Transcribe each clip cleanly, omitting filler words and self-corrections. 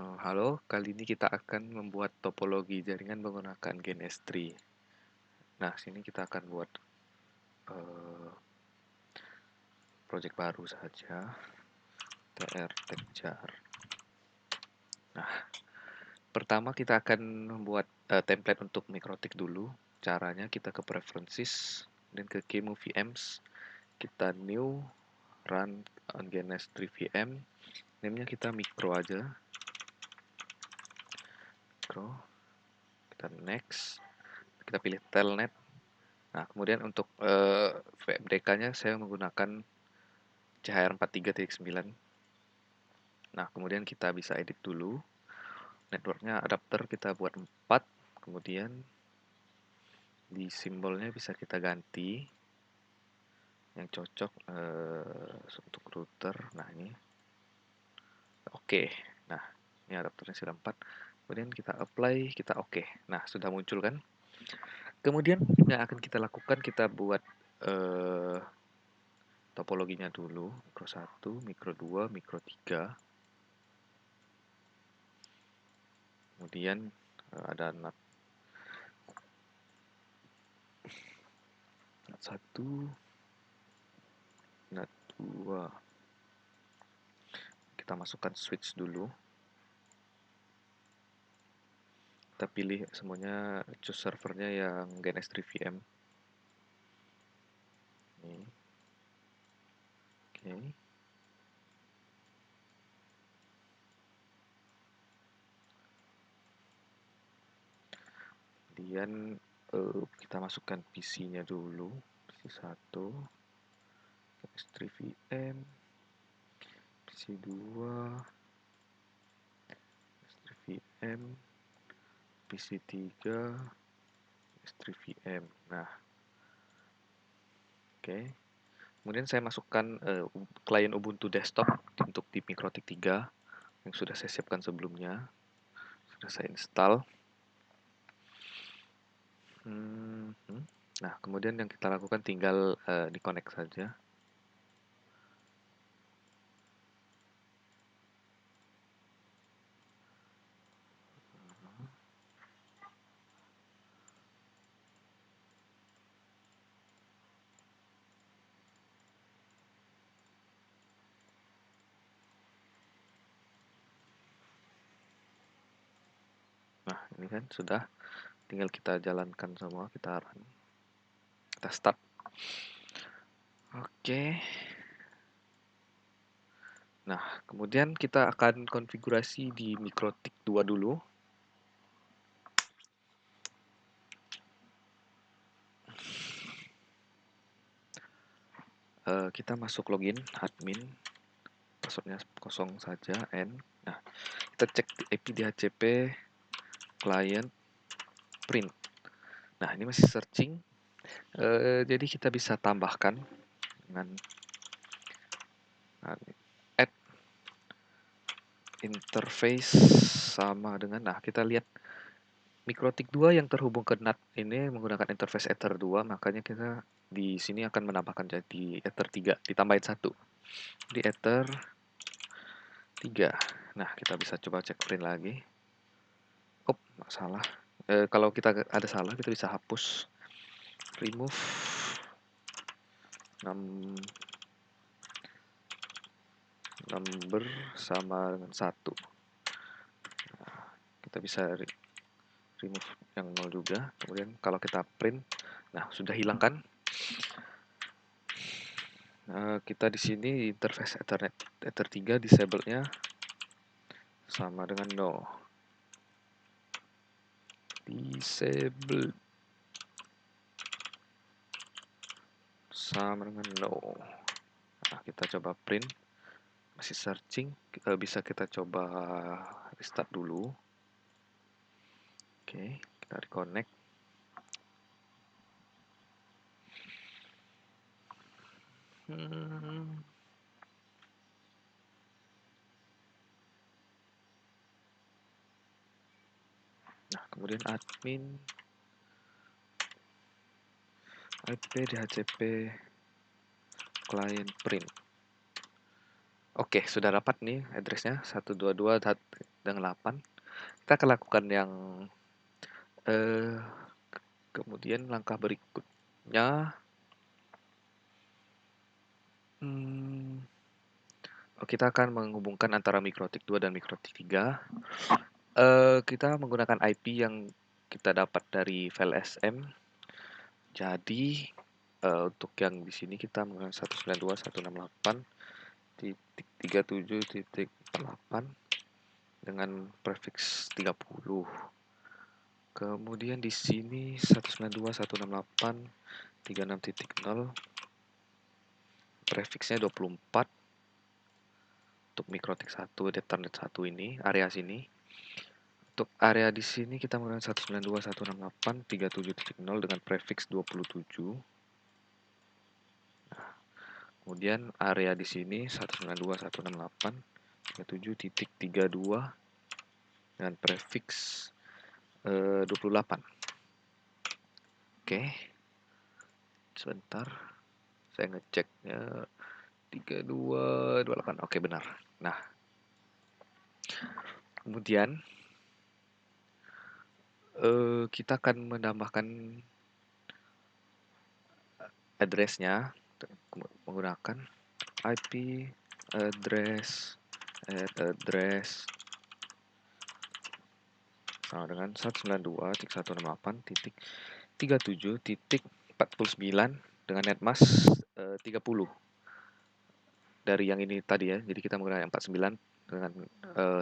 Halo, kali ini kita akan membuat topologi jaringan menggunakan GNS3. Nah, sini kita akan buat eh, project baru saja, TR Tekjar. Nah, pertama kita akan membuat template untuk mikrotik dulu. Caranya kita ke Preferences, dan ke KeyMove VMs, kita New, Run on GNS3 VM, name-nya kita Micro aja, Micro, kita Next, kita pilih Telnet. Nah, kemudian untuk VMDK-nya saya menggunakan CHR 43.9. Nah, kemudian kita bisa edit dulu. Networknya adapter kita buat 4. Kemudian di simbolnya bisa kita ganti yang cocok untuk router. Nah, ini. Oke. Nah, ini adapternya sudah 4. Kemudian kita apply, kita oke. Nah, sudah muncul kan? Kemudian yang akan kita lakukan, kita buat topologinya dulu. Mikro 1, mikro 2, mikro 3. Kemudian ada NAT 1, NAT 2. Kita masukkan switch dulu. Kita pilih semuanya, choose servernya yang GNS3 VM. Ini. Oke. Kemudian kita masukkan PC-nya dulu. PC 1, GNS3 VM, PC 2, GNS3 VM, PC 3, GNS3 VM. Nah, oke. Kemudian saya masukkan klien Ubuntu desktop untuk di Mikrotik 3 yang sudah saya siapkan sebelumnya. Sudah saya install. Nah, kemudian yang kita lakukan tinggal di-connect saja. Nah, ini kan sudah. Tinggal kita jalankan semua, kita run. Kita start. Oke. Nah, kemudian kita akan konfigurasi di Mikrotik 2 dulu. Kita masuk login, admin. Passwordnya kosong saja, N. Nah, kita cek IP DHCP, client, print. Nah, ini masih searching. Jadi kita bisa tambahkan dengan add interface sama dengan, nah kita lihat Mikrotik 2 yang terhubung ke NAT ini menggunakan interface Ether 2, makanya kita di sini akan menambahkan jadi Ether 3, ditambahin 1. Di Ether 3. Nah, kita bisa coba cek print lagi. Oh, nggak salah. Kalau kita ada salah, kita bisa hapus. Remove number sama dengan 1. Nah, kita bisa remove yang 0 juga. Kemudian kalau kita print, nah sudah hilang kan? Kita di sini interface Ethernet Ether 3 disable-nya sama dengan no. Disable sama dengan no. Nah, kita coba print. Masih searching. Bisa kita coba restart dulu. Oke, kita reconnect. Nah, kemudian admin IP DHCP client print. Oke, sudah dapat nih addressnya 122. dan 8. Kita akan lakukan yang eh, kemudian langkah berikutnya, kita akan menghubungkan antara MikroTik 2 dan MikroTik 3. Kita menggunakan IP yang kita dapat dari file SM. Jadi untuk yang di sini kita menggunakan 192.168.37.48 dengan prefix 30. Kemudian di sini 192.168.36.0 prefixnya 24 untuk MikroTik 1 Ethernet 1 ini, area sini. Untuk area di sini kita menggunakan 192.168.37.0 dengan prefix 27. Kemudian area di sini 192.168.37.32 dengan prefix 28. Oke. Sebentar. Saya ngeceknya 3228. Oke, benar. Nah, kemudian kita akan menambahkan address-nya menggunakan IP address sama dengan 192.168.37.49 dengan netmask 30 dari yang ini tadi ya. Jadi kita menggunakan 49 dengan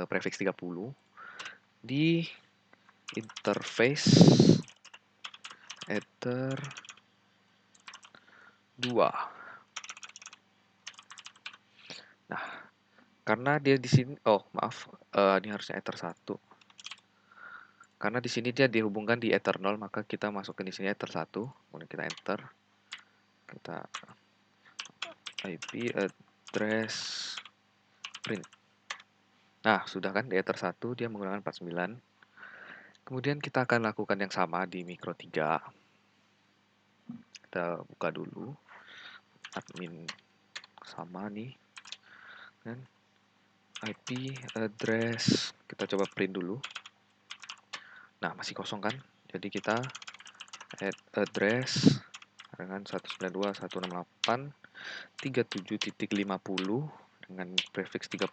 prefix 30 di interface ether 2. Nah, karena dia di sini, ini harusnya ether 1. Karena di sini dia dihubungkan di ether 0, maka kita masukkan di sini ether 1, kemudian kita enter. Kita IP address print. Nah, sudah kan di ether 1 dia menggunakan 49. Kemudian kita akan lakukan yang sama di Mikro 3. Kita buka dulu admin sama nih. Dan IP address kita coba print dulu. Nah, masih kosong kan? Jadi kita add address dengan 192.168.37.50 dengan prefix 30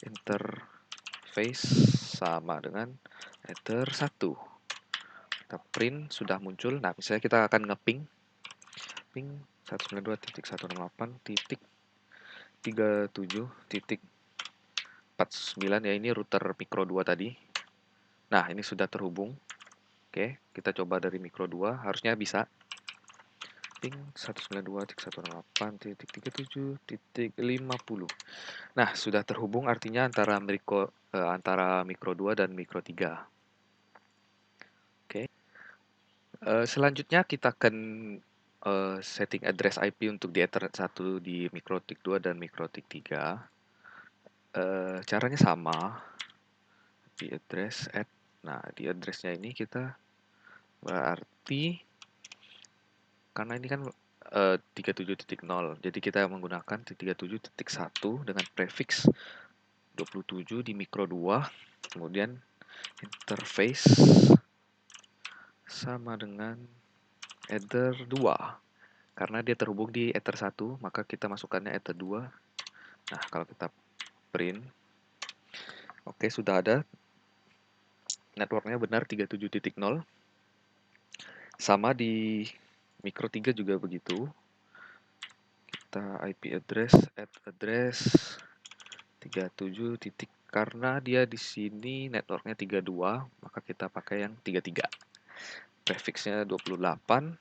interface sama dengan ether 1. Kita print sudah muncul. Nah, misalnya kita akan ngeping ping 192.168.37.49 ya, ini router Mikro 2 tadi. Nah, ini sudah terhubung. Oke, kita coba dari Mikro 2, harusnya bisa. Ping 192.168.37.50. Nah, sudah terhubung, artinya antara Mikro 2 dan Mikro 3. Oke. Selanjutnya kita akan setting address IP untuk di Ethernet 1 di MikroTik 2 dan MikroTik 3. Caranya sama. Di address add. Nah, di addressnya ini kita berarti karena ini kan 37.0, jadi kita menggunakan 37.1 dengan prefix 27 di Mikro 2, kemudian interface sama dengan ether 2. Karena dia terhubung di ether 1, maka kita masukkannya ether 2. Nah, kalau kita print, oke, sudah ada. Networknya benar 37.0. Sama di Mikro 3 juga begitu. Kita IP address, add address 37 titik. Karena dia di sini networknya 32, maka kita pakai yang 33. Prefixnya 28.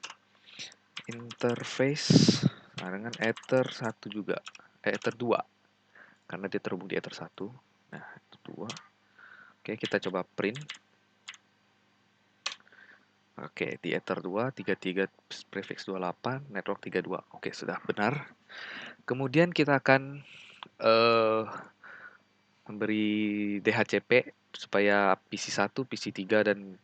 Interface dengan ether 1 juga. Ether 2. Karena dia terhubung di ether 1. Nah, itu 2. Oke, kita coba print. Oke, di ether 2, 33 prefix 28, network 32. Oke, sudah benar. Kemudian kita akan memberi DHCP supaya PC1, PC3, dan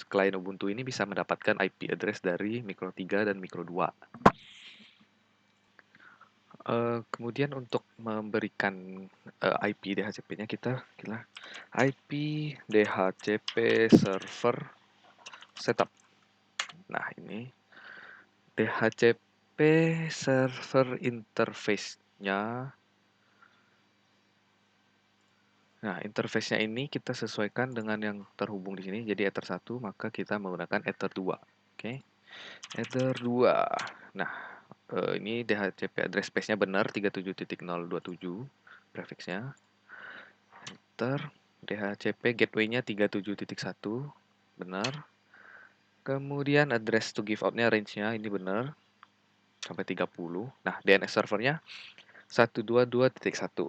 klien Ubuntu ini bisa mendapatkan IP address dari Mikro 3 dan Mikro 2. Kemudian untuk memberikan IP DHCP-nya kita IP DHCP server setup. Nah, ini DHCP server interface-nya. Nah, interface-nya ini kita sesuaikan dengan yang terhubung di sini. Jadi Ether 1, maka kita menggunakan Ether 2. Oke. Ether 2. Nah, ini DHCP address space-nya benar 37.027 prefix-nya. Ether DHCP gateway-nya 37.1 benar. Kemudian address to give out-nya range-nya ini benar sampai 30. Nah, DNS servernya 122.1.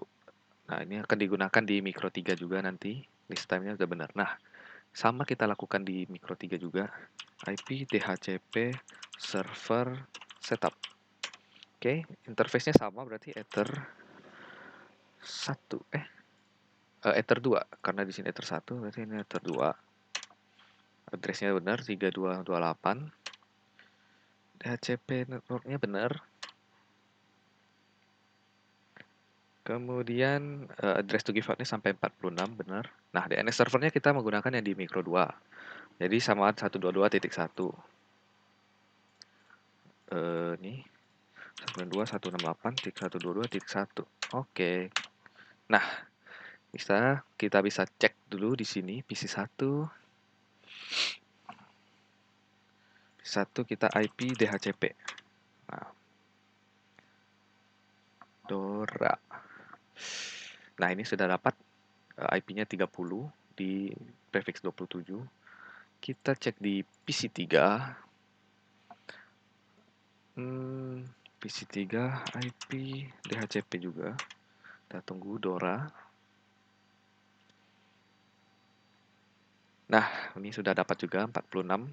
Nah, ini akan digunakan di Micro 3 juga nanti. List time-nya sudah benar. Nah, sama kita lakukan di Micro 3 juga. IP DHCP server setup. Oke, interface-nya sama berarti Ether 1. Ether 2. Karena di sini Ether 1, berarti ini Ether 2. Address-nya benar 3228. DHCP network-nya benar. Kemudian address to give out-nya sampai 46 benar. Nah, DNS servernya kita menggunakan yang di Micro 2. Jadi sama 122.1. Nih 192.168.122.1. Oke. Nah, kita bisa cek dulu di sini PC1. PC1 kita IP DHCP. Nah, Dora. Nah, ini sudah dapat IP-nya 30 di prefix 27. Kita cek di PC3. PC3 IP DHCP juga. Kita tunggu Dora. Nah, ini sudah dapat juga 46.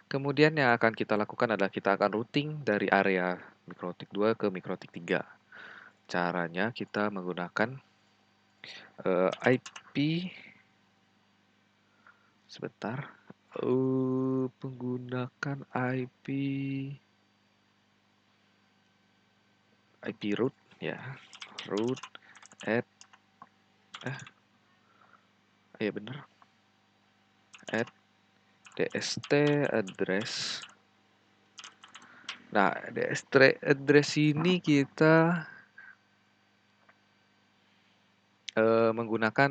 Kemudian yang akan kita lakukan adalah kita akan routing dari area Mikrotik 2 ke Mikrotik 3. Caranya kita menggunakan IP sebentar. Menggunakan IP root ya. Root at ya benar. At DST address. Nah, DST address ini kita menggunakan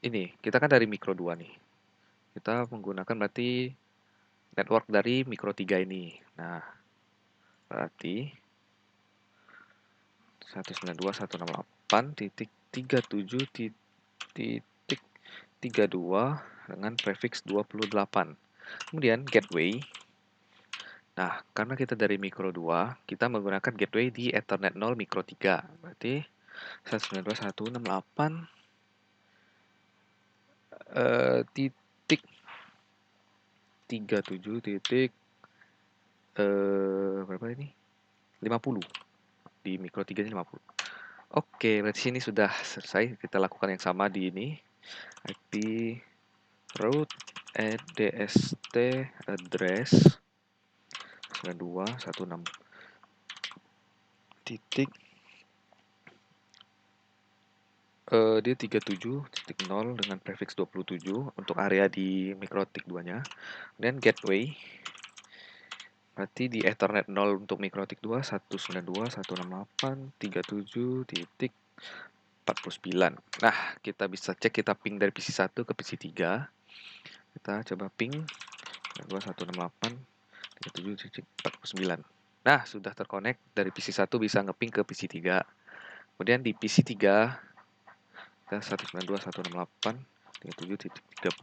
ini. Kita kan dari Micro 2 nih. Kita menggunakan berarti network dari Micro 3 ini. Nah, berarti 192.168.37.32 dengan prefix 28. Kemudian gateway. Nah, karena kita dari Micro 2, kita menggunakan gateway di Ethernet 0 Micro 3. Berarti 192.168 titik 37 titik berapa ini? 50. Di Micro 3 nya 50. Oke, berarti sini sudah selesai. Kita lakukan yang sama di ini. IP root at dst address 92.168 titik dia 37.0 dengan prefix 27 untuk area di Mikrotik 2-nya. Dan gateway berarti di Ethernet 0 untuk Mikrotik 2 192.168.37.49. Nah, kita bisa cek kita ping dari PC1 ke PC3. Kita coba ping 192.168.37.49. Nah, sudah terkonek dari PC1 bisa ngeping ke PC3. Kemudian di PC3 kita 192.168.37.30.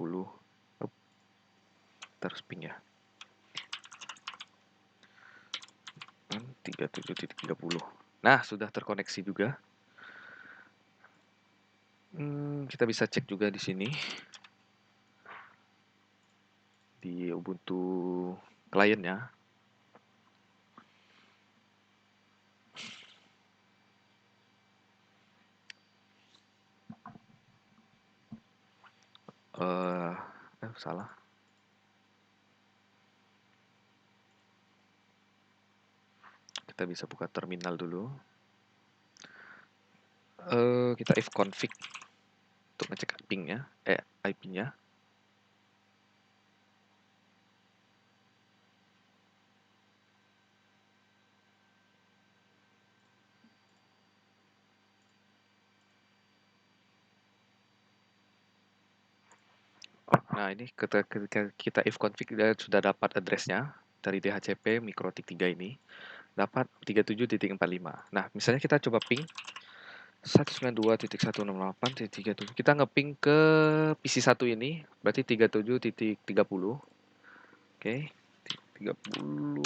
Terus ping ya. 37.30. Nah, sudah terkoneksi juga. Kita bisa cek juga di sini. Di Ubuntu kliennya. Salah. Kita bisa buka terminal dulu. Kita if config untuk ngecek pingnya, IP-nya. Nah, ini ketika kita if config sudah dapat address-nya dari DHCP MikroTik 3 ini, dapat 37.45. Nah, misalnya kita coba ping 192.168.37. Kita ngeping ke PC1 ini, berarti 37.30. Oke, 30.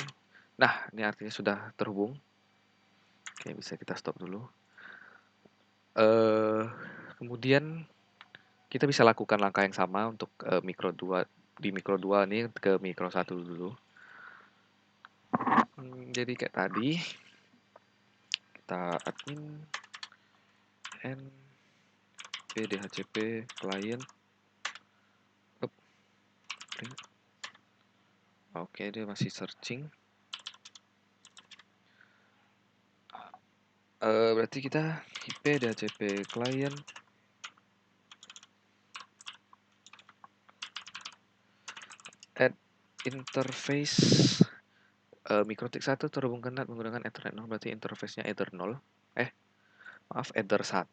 Nah, ini artinya sudah terhubung. Oke, bisa kita stop dulu. Kemudian kita bisa lakukan langkah yang sama untuk mikro 2 di mikro 2 ini ke mikro 1 dulu. Jadi kayak tadi kita admin npdhcp client. Oke, dia masih searching. Berarti kita ip dhcp client add interface MikroTik 1 terhubung ke NAT menggunakan Ethernet 0, berarti interface-nya Ether 0. Maaf, Ether 1.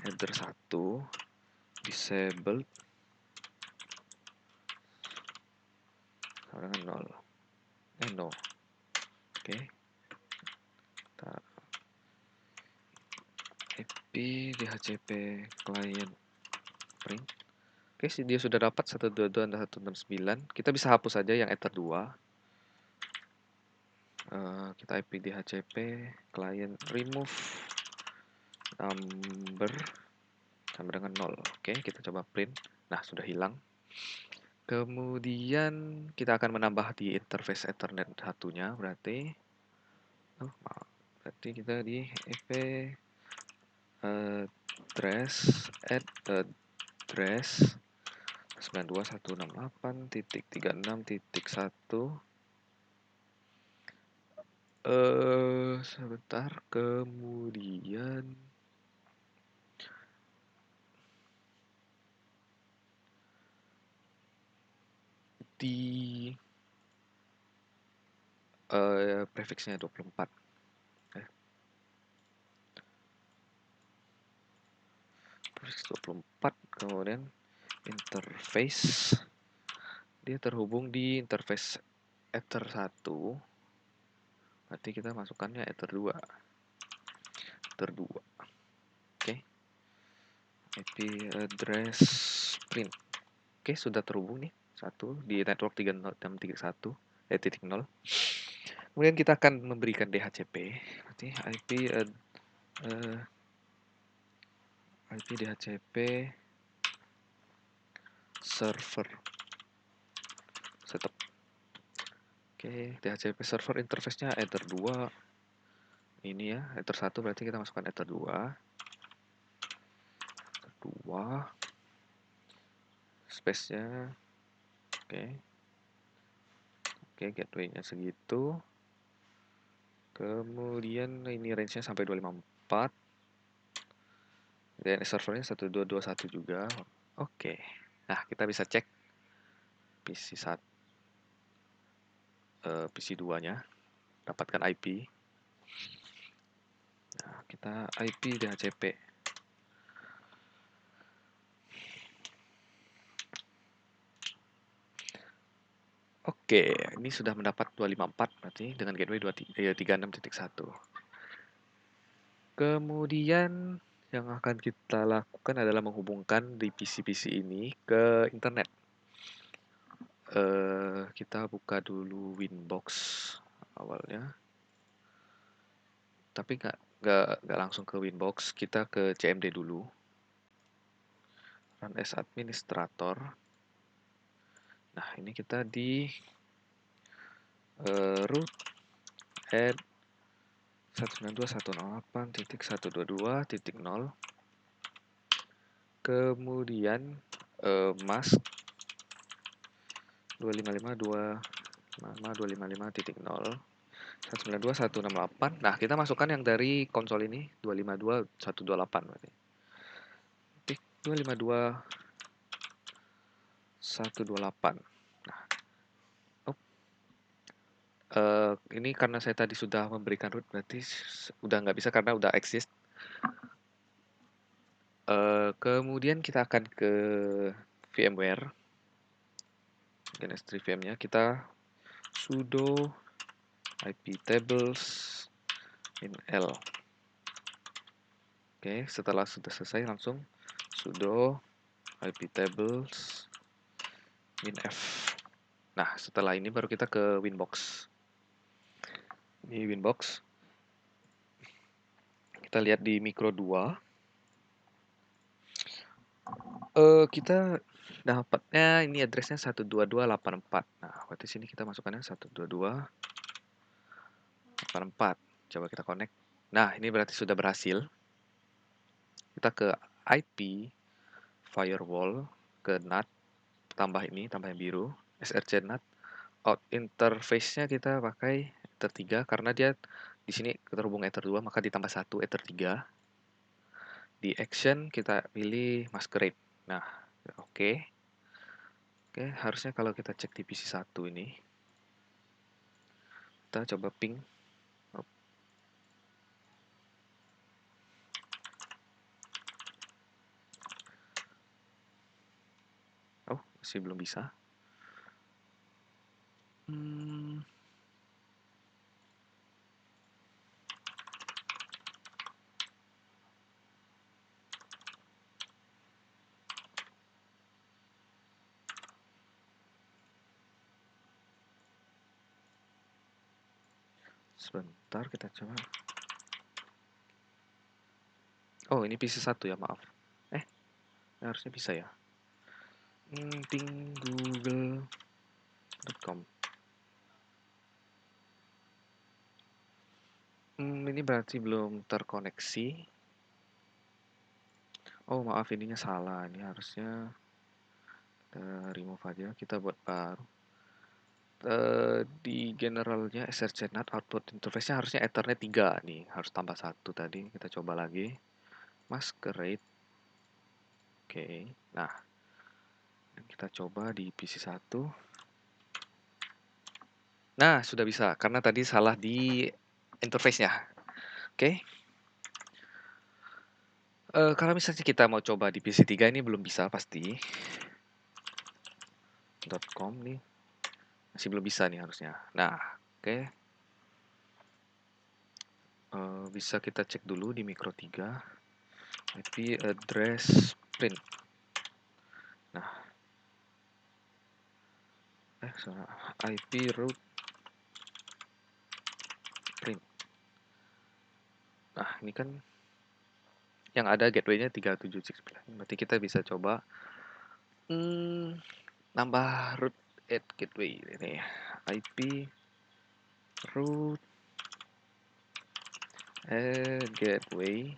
Ether 1 disabled sama dengan 0. No. Oke. Kita IP DHCP client print. Oke, dia sudah dapat 122 dan 169. Kita bisa hapus saja yang Ether 2. Kita IP DHCP client remove number sama dengan 0. Oke, kita coba print. Nah, sudah hilang. Kemudian kita akan menambah di interface Ethernet satunya, berarti kita di ip address address 92168.36.1. Sebentar, kemudian di prefixnya 24. Prefix 24, kemudian interface. Dia terhubung di interface Ether 1. Berarti kita masukkannya Ether 2. Ether 2. Oke. IP address print. Oke, sudah terhubung nih. Satu di network 3631 titik 0. Kemudian kita akan memberikan DHCP. Berarti IP DHCP server setup. Oke, DHCP server interface-nya Ether 2. Ini ya, Ether 1 berarti kita masukkan Ether 2. Space-nya. Oke. Oke, gateway-nya segitu. Kemudian ini range-nya sampai 254. Dan servernya 1221 juga. Oke. Nah, kita bisa cek PC1 PC2-nya. Dapatkan IP. Nah, kita IP DHCP. Oke, ini sudah mendapat 254 berarti dengan gateway 36.1. Kemudian yang akan kita lakukan adalah menghubungkan di PC-PC ini ke internet. Kita buka dulu Winbox awalnya. Tapi nggak langsung ke Winbox, kita ke CMD dulu. Run as administrator. Nah, ini kita di root add 192.168.122.0. Kemudian mask 255.255.0 192.168. Nah, kita masukkan yang dari konsol ini 252.128 berarti. 152.168. Nah, ini karena saya tadi sudah memberikan root, berarti udah nggak bisa karena udah exist. Kemudian kita akan ke VMware, NS3 VM-nya, kita sudo iptables -l. Oke, setelah sudah selesai langsung sudo iptables -f. Nah, setelah ini baru kita ke Winbox. Ini Winbox. Kita lihat di micro 2. Kita dapatnya ini addressnya 122.84. Nah, berarti sini kita masukkannya 122.84. Coba kita connect. Nah, ini berarti sudah berhasil. Kita ke IP firewall, ke NAT, tambah ini, tambah yang biru, SRC NAT. Out interface-nya kita pakai Ether 3 karena dia di sini terhubung Ether 2, maka ditambah 1 Ether 3. Di action kita pilih masquerade. Nah, oke. Oke, harusnya kalau kita cek di PC 1 ini, kita coba ping. Oh, masih belum bisa. Sebentar, kita coba. Oh, ini PC 1 ya, maaf. Harusnya bisa ya. Ping google.com. Ini berarti belum terkoneksi. Oh, maaf, ininya salah. Ini harusnya remove aja. Kita buat baru. Di generalnya SRC NAT output interface-nya harusnya Ethernet 3 nih. Harus tambah 1 tadi. Kita coba lagi. Masquerade. Oke. Nah, kita coba di PC 1. Nah, sudah bisa. Karena tadi salah di interface-nya. Oke. Kalau misalnya kita mau coba di PC 3 ini belum bisa pasti. .com nih. Masih belum bisa nih harusnya. Nah, oke. Bisa kita cek dulu di micro 3. IP address print. Nah. IP root print. Nah, ini kan yang ada gateway-nya 3769. Berarti kita bisa coba nambah root at gateway ini. IP root gateway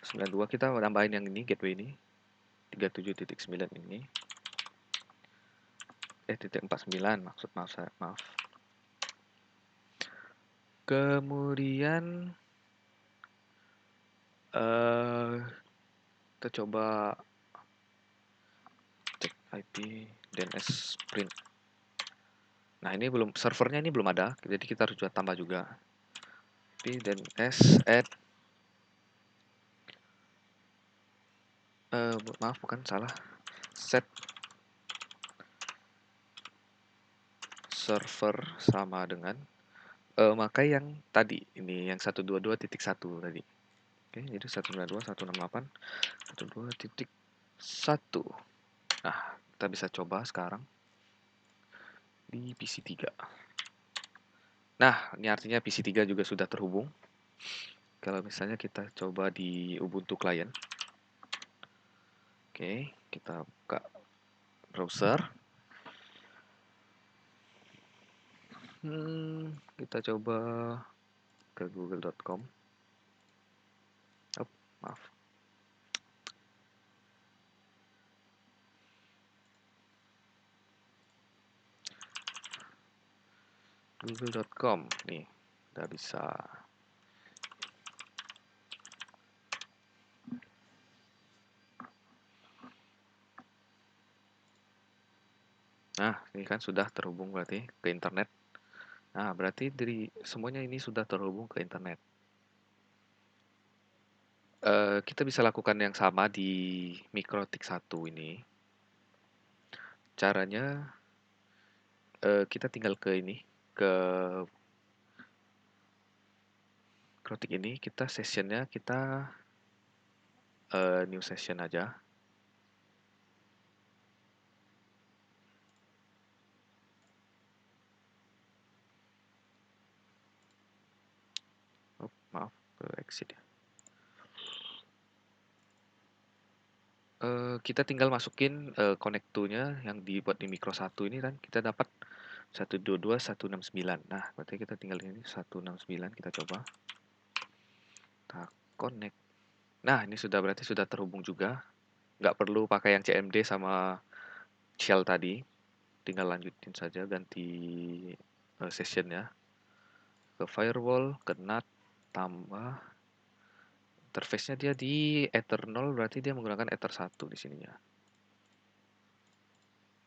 92, kita nambahin yang ini, gateway ini 37.9 ini. Titik 49 maksud, maaf. Kemudian kita coba cek IP DNS print. Nah, ini belum, servernya ini belum ada, jadi kita harus tambah juga. IP DNS add maaf, bukan, salah. Set server sama dengan maka yang tadi ini yang 122.1 tadi. Oke, jadi 192.168.1.2.1. Nah, kita bisa coba sekarang di PC 3. Nah, ini artinya PC 3 juga sudah terhubung. Kalau misalnya kita coba di Ubuntu client. Oke, kita buka browser. Kita coba ke google.com. Oh, maaf. Google.com nih, udah bisa. Nah, ini kan sudah terhubung berarti ke internet. Nah, berarti dari semuanya ini sudah terhubung ke internet. Kita bisa lakukan yang sama di Mikrotik 1 ini. Caranya kita tinggal ke ini, ke Mikrotik ini, kita sessionnya kita new session aja. Oh, maaf, exit ya. Kita tinggal masukin connect to-nya yang dibuat di Micro 1 ini kan kita dapat 122.169. Nah, berarti kita tinggal ini 169, kita coba. Kita connect. Nah, ini sudah berarti sudah terhubung juga. Nggak perlu pakai yang CMD sama shell tadi. Tinggal lanjutin saja ganti sessionnya. Ke firewall, ke NAT, tambah. Interface-nya dia di Ether 0, berarti dia menggunakan Ether 1 di sininya.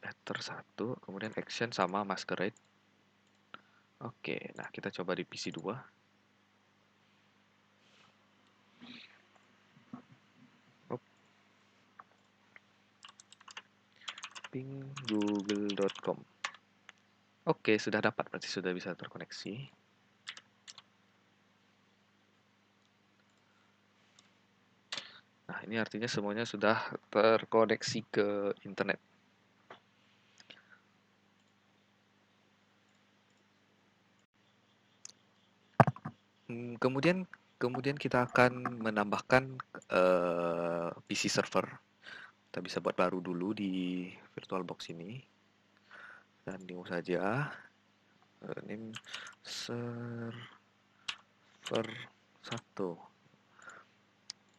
Ether 1, kemudian action sama masquerade. Oke, nah kita coba di PC 2. Ping google.com. Oke, sudah dapat, berarti sudah bisa terkoneksi. Nah, ini artinya semuanya sudah terkoneksi ke internet. Kemudian kita akan menambahkan PC server. Kita bisa buat baru dulu di VirtualBox ini. Dan new saja. Name server 1.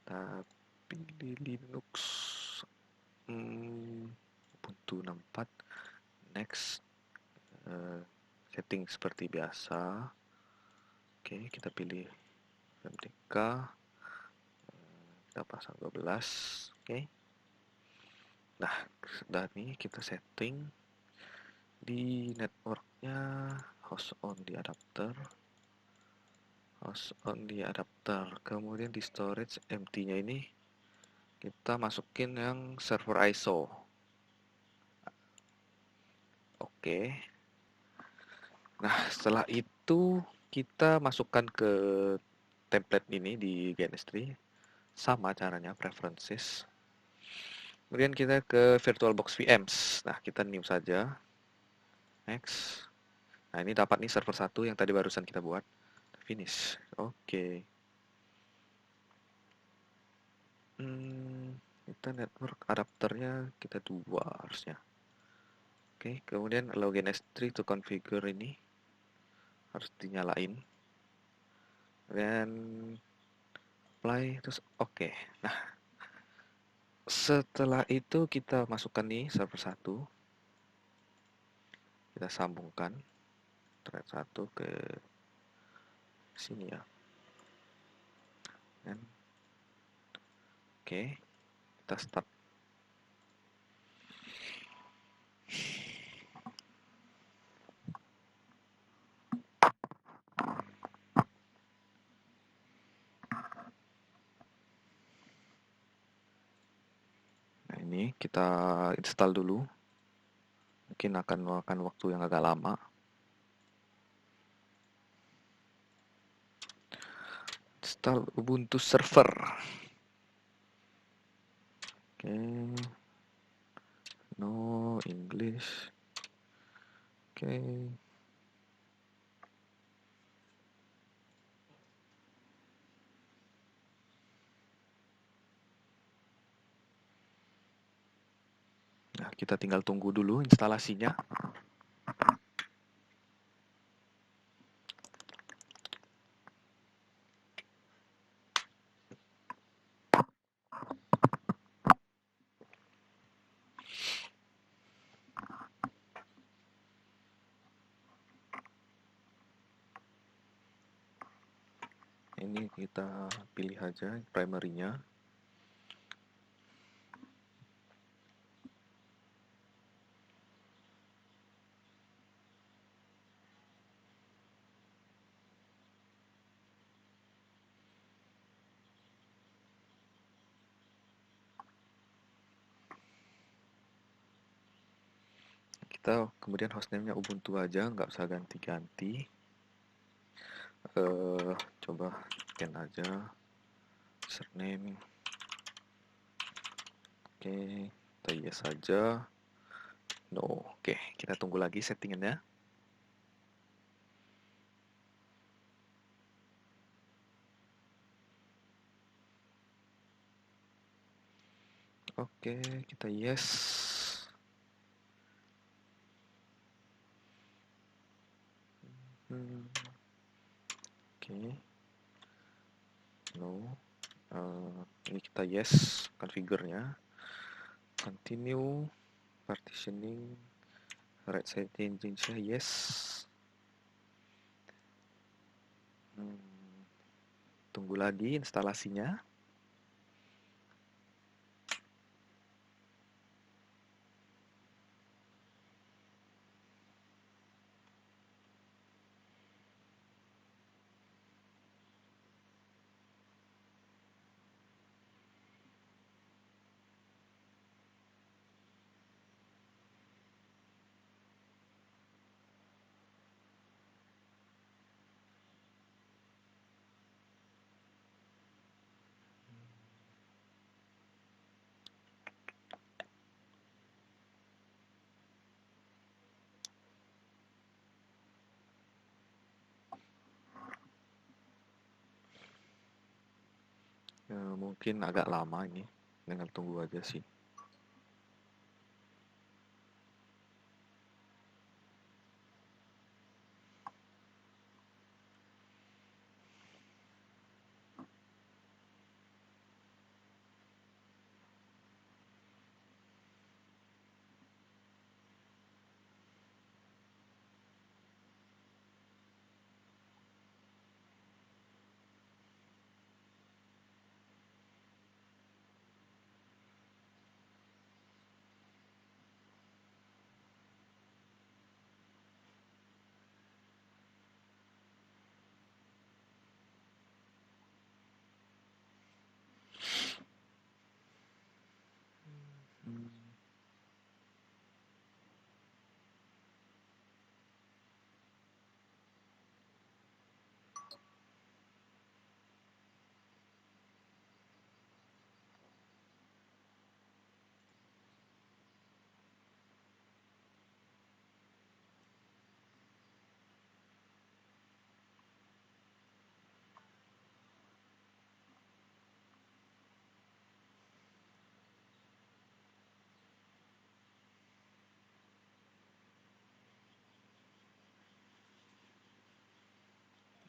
Tapi di Linux Ubuntu 64. Next. Setting seperti biasa. Oke, kita pilih MDK. Kita pasang 12. Oke. Nah, sudah nih kita setting di networknya host only adapter. Host only adapter. Kemudian di storage empty-nya ini kita masukin yang server ISO. Oke. Nah, setelah itu kita masukkan ke template ini di GNS3. Sama caranya, preferences. Kemudian kita ke VirtualBox VMs. Nah, kita new saja. Next. Nah, ini dapat nih server 1 yang tadi barusan kita buat. Finish. Oke. Kita network adapternya kita 2 harusnya. Oke, kemudian allow GNS3 to configure ini harus dinyalain. Dan apply terus oke. Nah, setelah itu kita masukkan nih server 1. Kita sambungkan thread 1 ke sini ya. Dan oke, kita start. Nah, ini kita install dulu. Mungkin akan memakan waktu yang agak lama. Install Ubuntu server. Oke. No English. Oke. Nah, kita tinggal tunggu dulu instalasinya. Ini kita pilih aja primary-nya. kita kemudian hostname-nya Ubuntu aja, nggak usah ganti-ganti. Coba scan aja username. Oke, kita yes saja. No, oke, kita tunggu lagi settingannya. Oke, kita yes. Oke, no. Ini kita yes, configure-nya. Continue, partitioning, right side engine-nya yes. Tunggu lagi instalasinya. Mungkin agak lama ini, tinggal tunggu aja sih.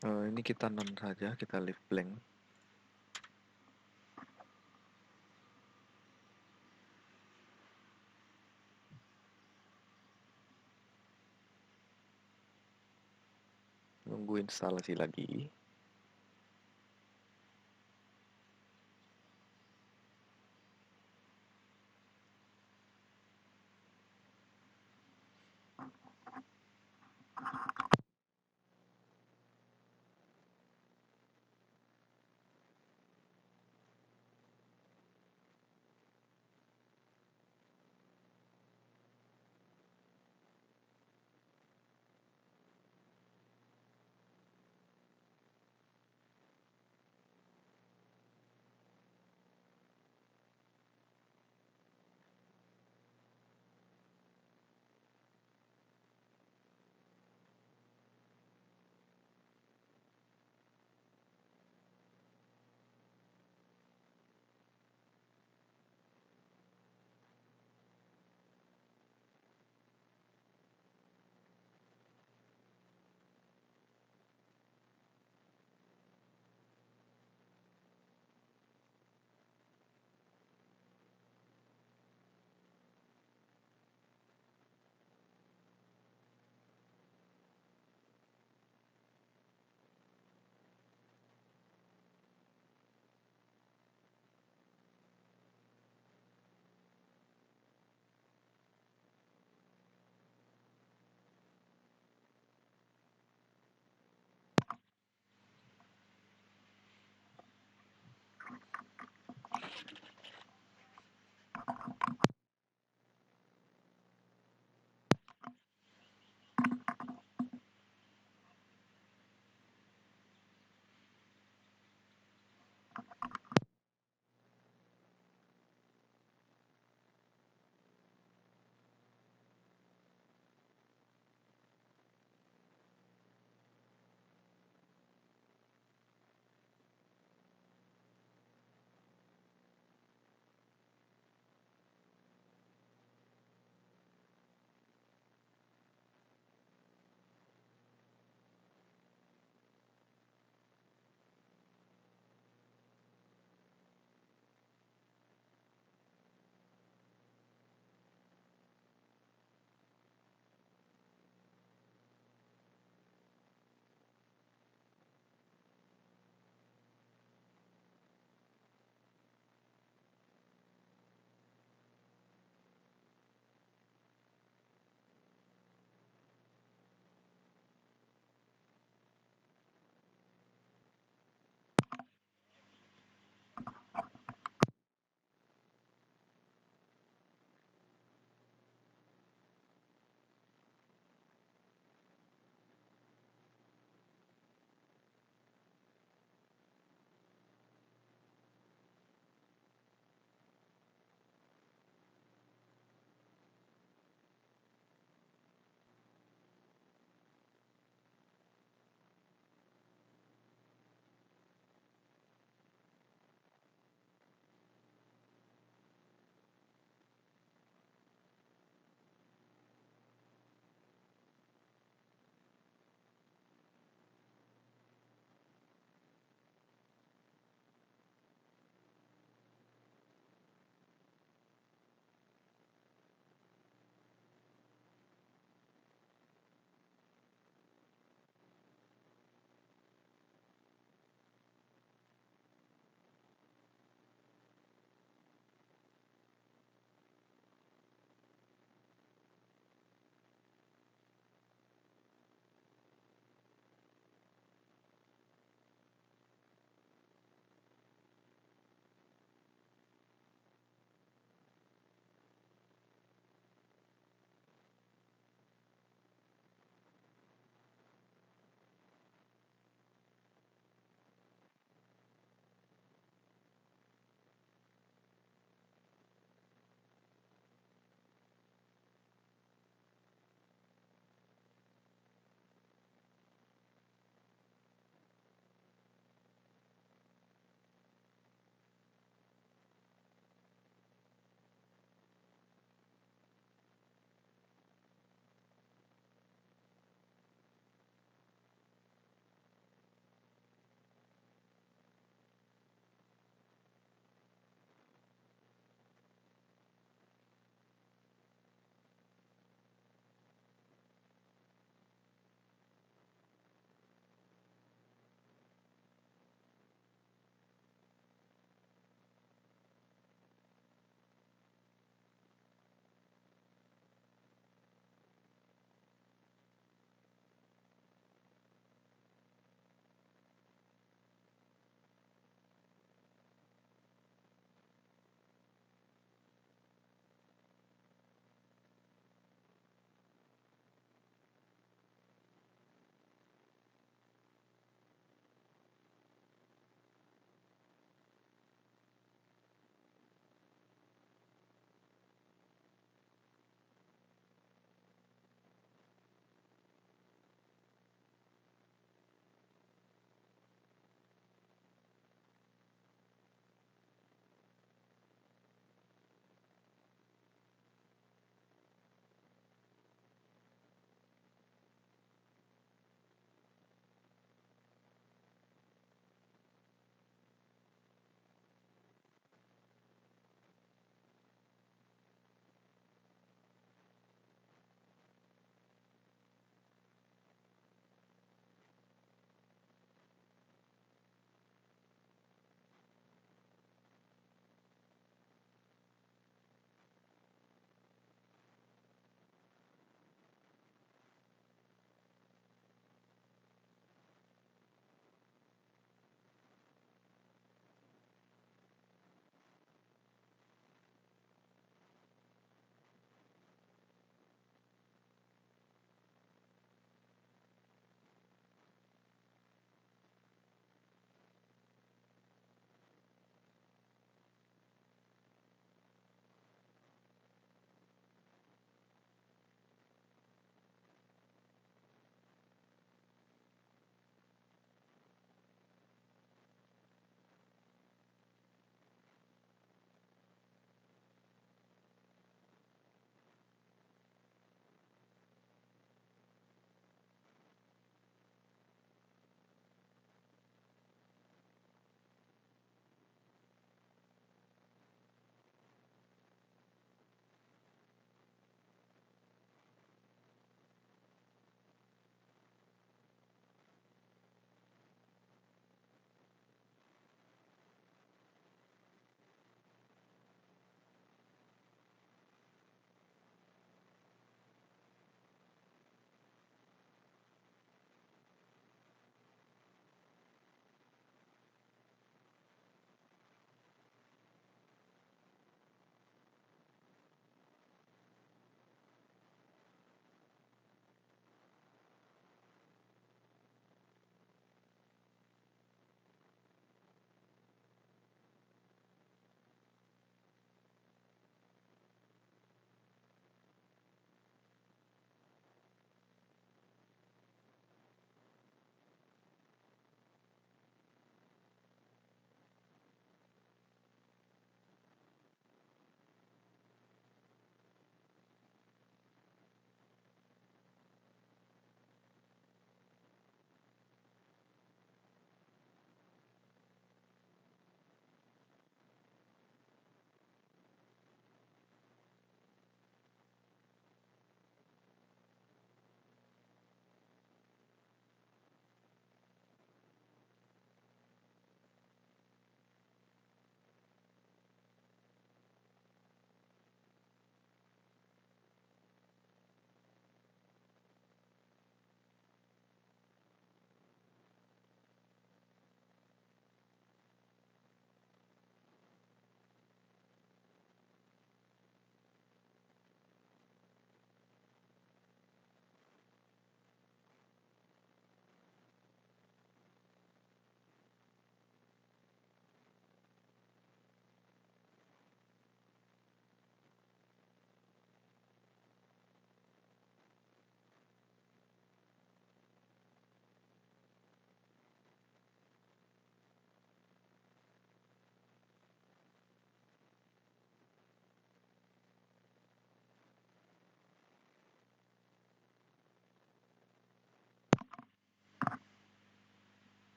Ini kita none saja, kita leave blank. Nunggu instalasi lagi.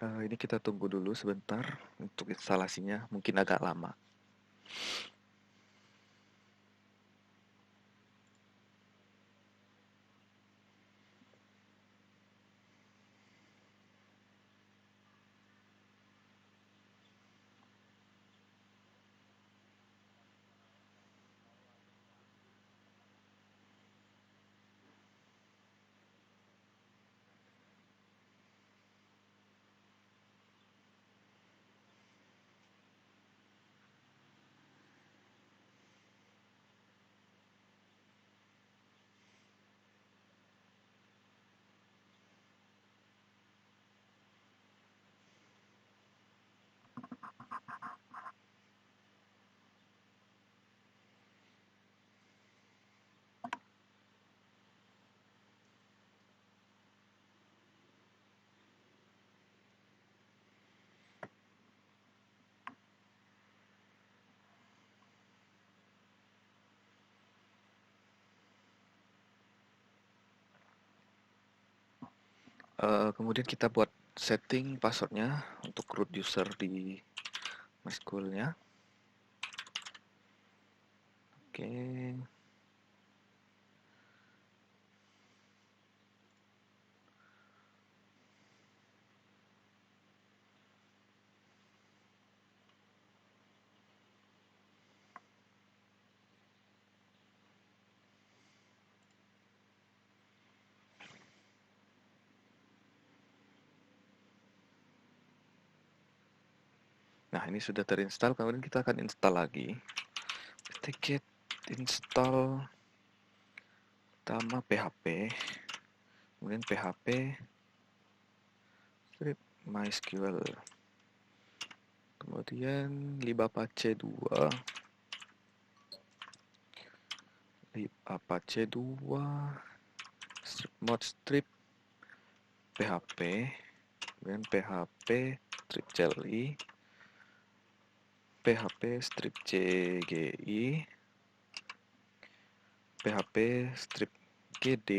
Ini kita tunggu dulu sebentar untuk instalasinya, mungkin agak lama. Kemudian kita buat setting passwordnya untuk root user di MySQL-nya. Oke. Nah, ini sudah terinstall, kemudian kita akan install lagi. Ticket install pertama PHP, kemudian PHP strip MySQL, kemudian libapace 2, libapace 2, strip mod strip PHP, kemudian PHP strip CLI, PHP strip CGI, PHP strip GD,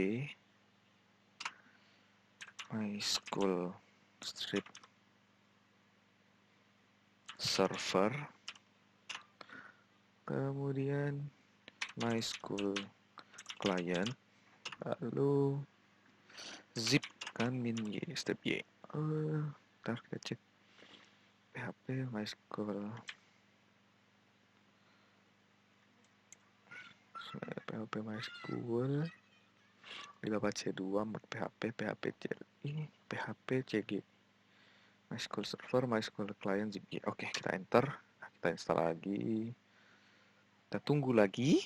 MySQL strip server, kemudian MySQL client, lalu zip kan min y step y. Ntar kita cek PHP MySQL, PHP MySQL Libapace 2 mod PHP, PHP CLI, PHP CG, MySQL server, MySQL client zip y. Oke, kita enter. Nah, kita install lagi, kita tunggu lagi.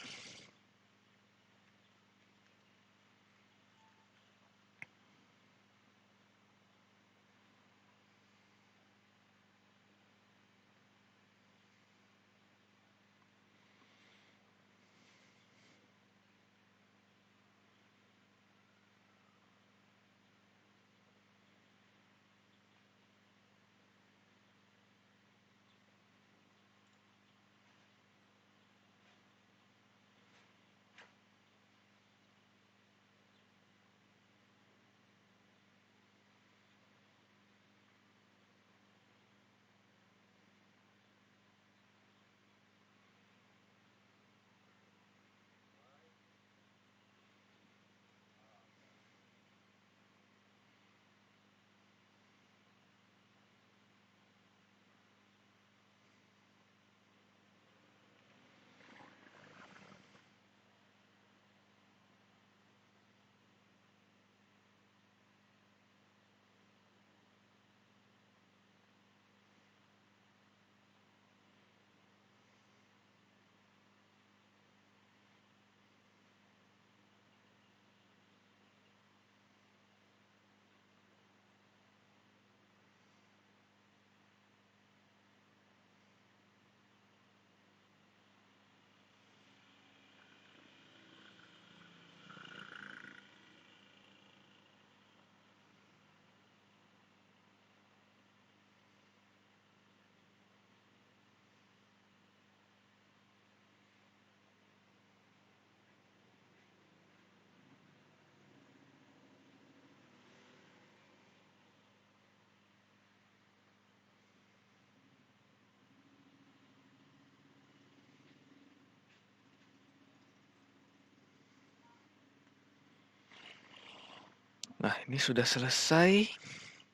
Nah, ini sudah selesai.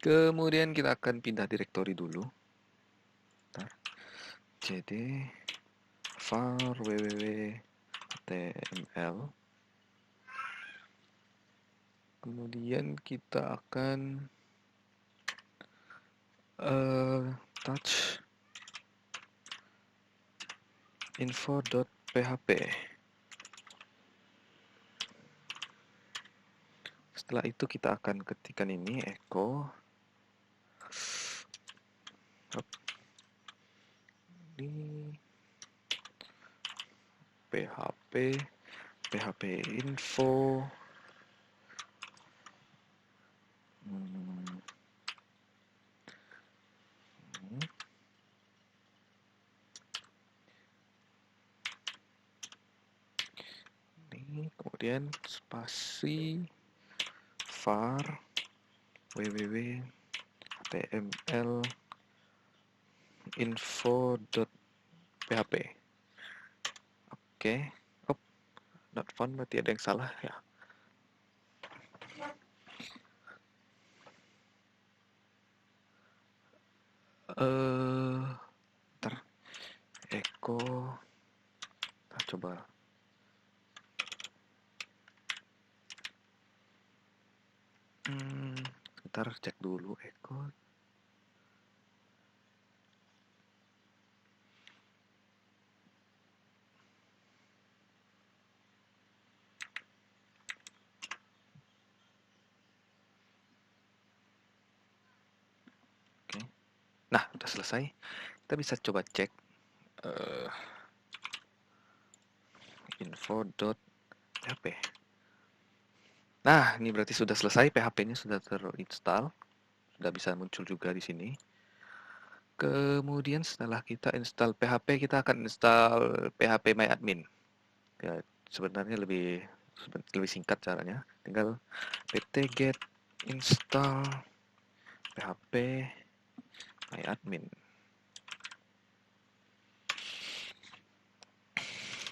Kemudian kita akan pindah direktori dulu. Bentar. Cd var www.html. Kemudian kita akan touch info.php. Setelah itu kita akan ketikkan ini echo ini php php info ini, kemudian spasi var www.html info.php. Oke. Oh, not found, berarti ada yang salah ya. Ntar echo kita coba ntar cek dulu echo. Oke. Nah, udah selesai. Kita bisa coba cek info.php. Nah, ini berarti sudah selesai, PHP-nya sudah terinstall, sudah bisa muncul juga di sini. Kemudian setelah kita install PHP, kita akan install PHP MyAdmin. Ya, sebenarnya lebih singkat caranya. Tinggal pt-get install PHP MyAdmin.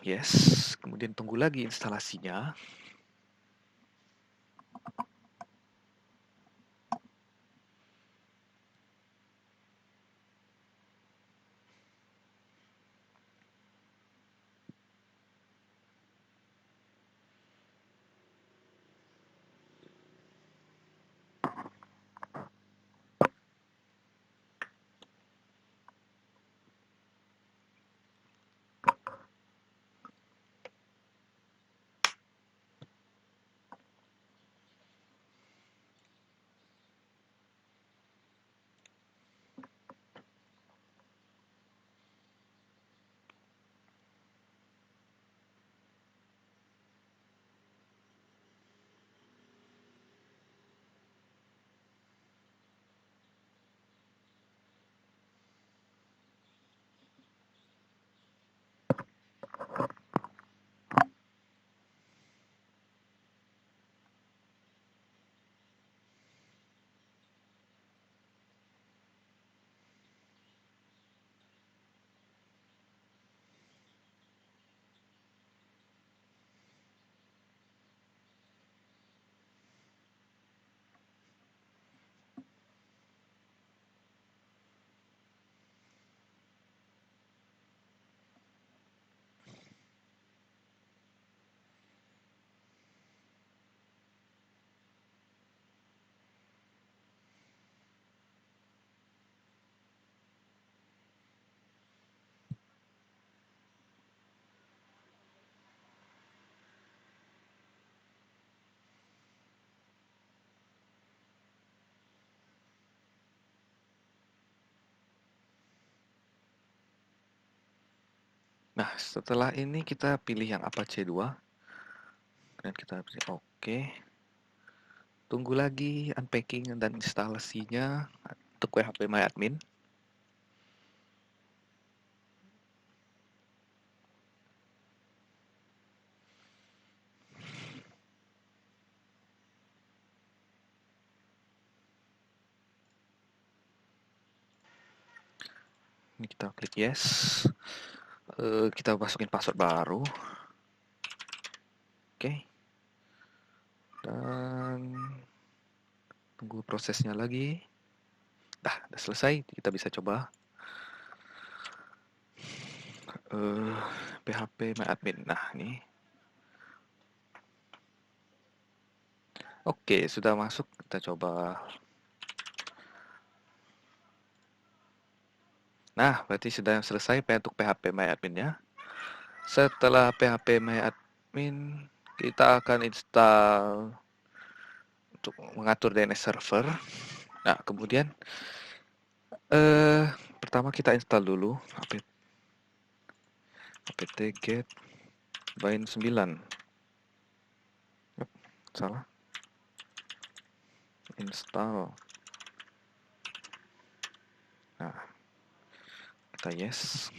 Yes, kemudian tunggu lagi instalasinya. Nah, setelah ini kita pilih yang Apache 2. Dan kita pilih OK. Tunggu lagi unpacking dan instalasinya untuk PHP MyAdmin. Ini kita klik yes. Kita masukin password baru. Oke. Dan Tunggu prosesnya lagi. Udah selesai, kita bisa coba PHP MyAdmin. Nah, ini. Oke, sudah masuk. Kita coba. Nah, berarti sudah selesai untuk PHP MyAdmin-nya. Setelah PHP MyAdmin, kita akan install untuk mengatur DNS server. Nah, kemudian pertama kita install dulu apt-get bind 9. Yep, salah. Install. Nah, kita yes.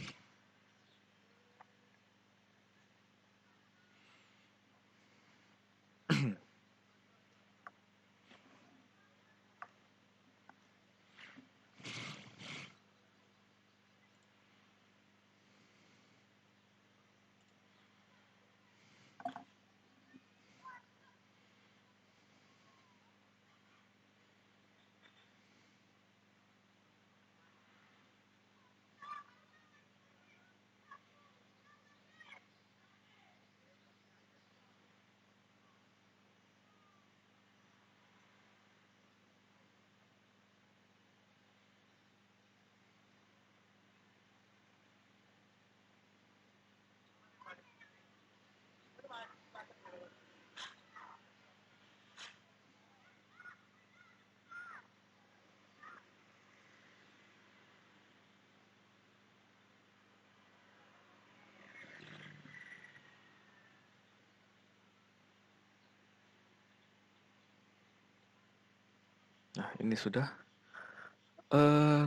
Nah, ini sudah.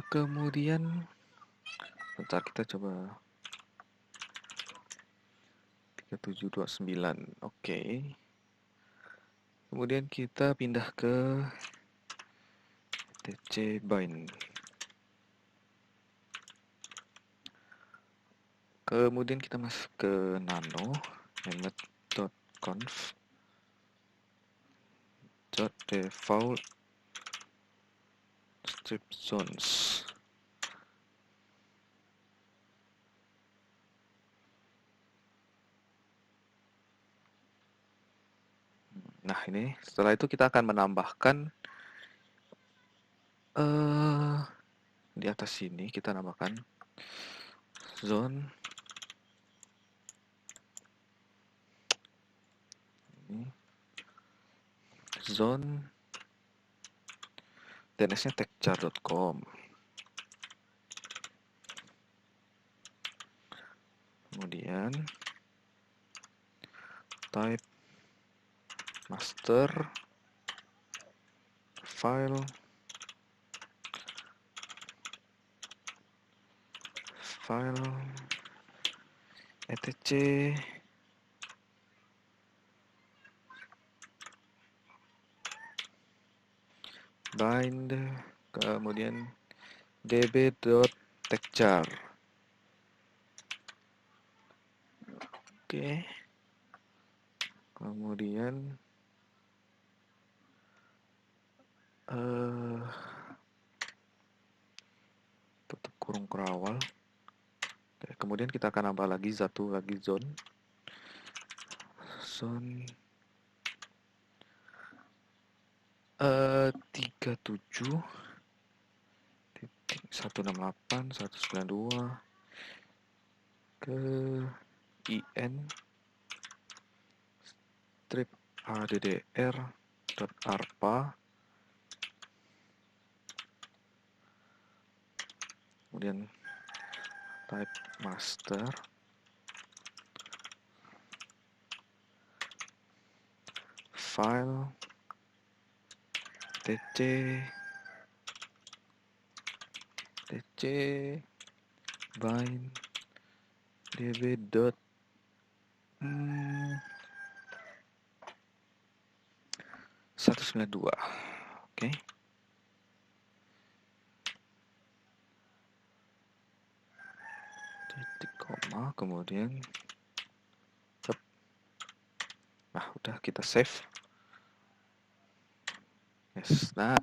Kemudian bentar, kita coba 3729. Oke. Kemudian kita pindah ke tc bind. Kemudian kita masuk ke nano method.conf .default strip zones. Nah, ini setelah itu kita akan menambahkan di atas sini kita namakan zone ini, zone DNS-nya techchar.com. Kemudian type master file etc bind, kemudian db.techchar. Oke. Kemudian tutup kurung kerawal. Oke, kemudian kita akan nambah lagi satu lagi zone 37.168.192 ke in strip addr.arpa, kemudian type master file tc bind db. 192. Oke. Titik koma, kemudian nah, udah kita save. Yes. Nah,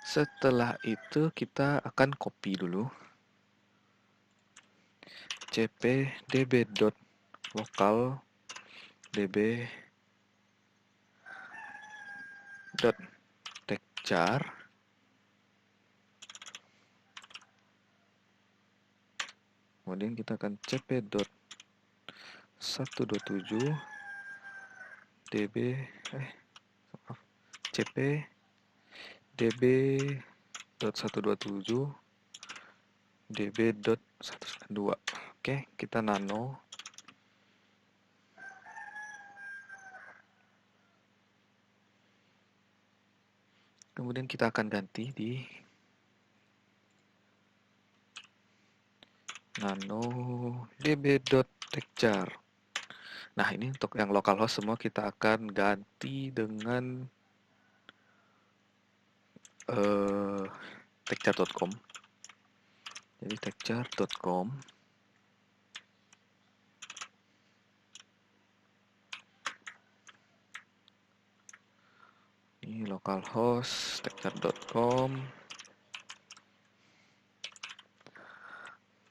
setelah itu kita akan copy dulu cp db.local db.techchar. Kemudian kita akan cp.127 db cp db.127 db.192. Oke, kita nano. Kemudian kita akan ganti di nano db.techchar. Nah, ini untuk yang localhost semua kita akan ganti dengan techchar.com. Jadi techchar.com. Ini localhost techchar.com.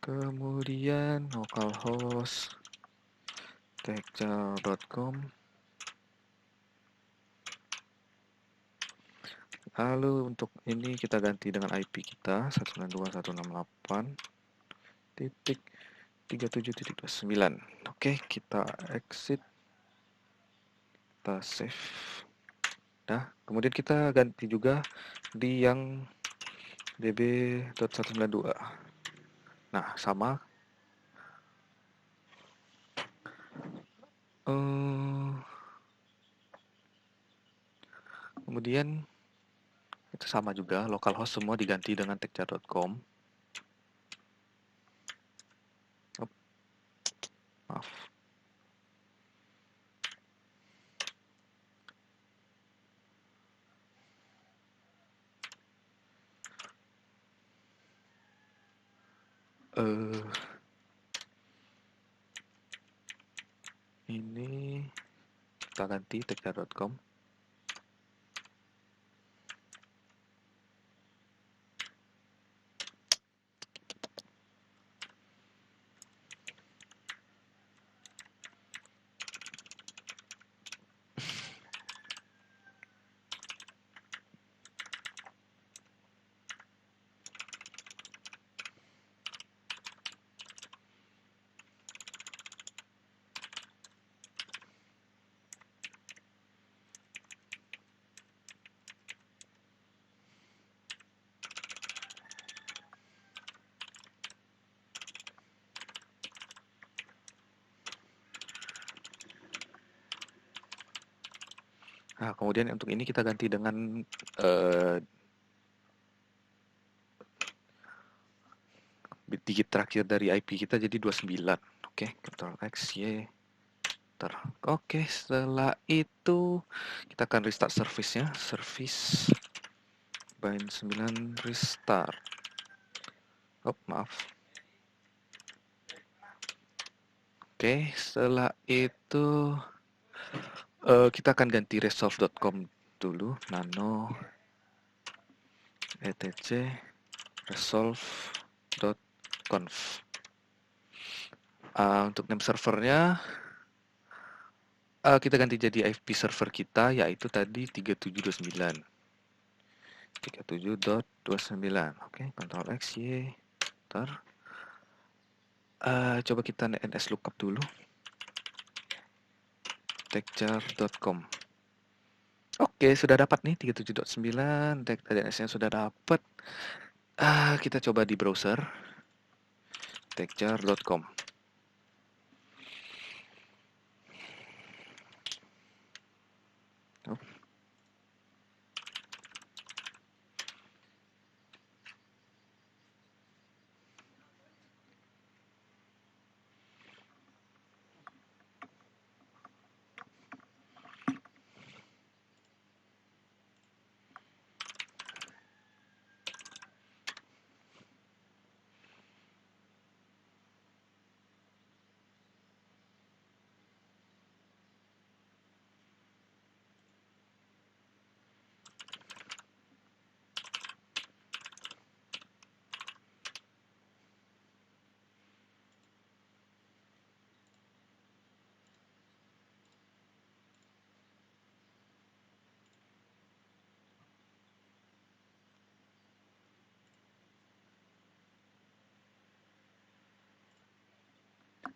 Kemudian localhost techchar.com. Lalu untuk ini kita ganti dengan IP kita 192.168.37.29. Oke, kita exit, kita save. Nah, kemudian kita ganti juga di yang db.192. Nah, sama. Kemudian itu sama juga, localhost semua diganti dengan techchar.com. Maaf. Ini kita ganti techchar.com. Nah, kemudian untuk ini kita ganti dengan digit terakhir dari IP kita jadi 29. Oke, Ctrl X, Y. Oke, setelah itu kita akan restart service-nya. Service bind 9 restart. Oh, maaf. Oke, setelah itu kita akan ganti resolve.com dulu. Nano etc resolve.conf. Untuk name servernya kita ganti jadi IP server kita, yaitu tadi 3729. 37.29. Oke, Ctrl X, Y. Ntar. Coba kita NS lookup dulu. techchar.com. Oke, sudah dapat nih 37.9. DNS-nya sudah dapat. Kita coba di browser. techchar.com.